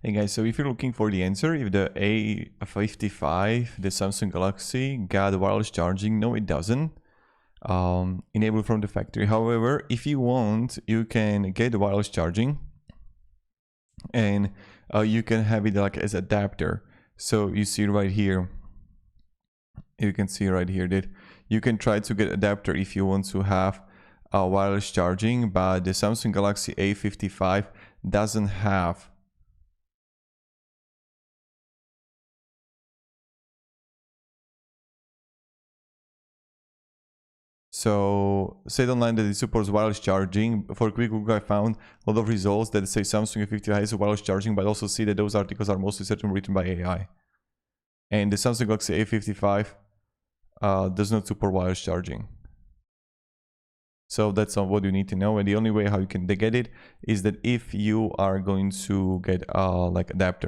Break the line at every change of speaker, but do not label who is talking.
Hey guys, so if you're looking for the answer, if the A55, the Samsung Galaxy, got wireless charging, no it doesn't. Enabled from the factory. However, if you want, you can get the wireless charging and you can have it like as adapter. So you see right here, you can see right here that you can try to get adapter if you want to have wireless charging, but the Samsung Galaxy A55 doesn't have. So said online that it supports wireless charging. For a quick Google, I found a lot of results that say Samsung A55 has wireless charging, but also see that those articles are mostly certainly written by AI. And the Samsung Galaxy A55 does not support wireless charging. So that's what you need to know. And the only way how you can get it is that if you are going to get like adapter.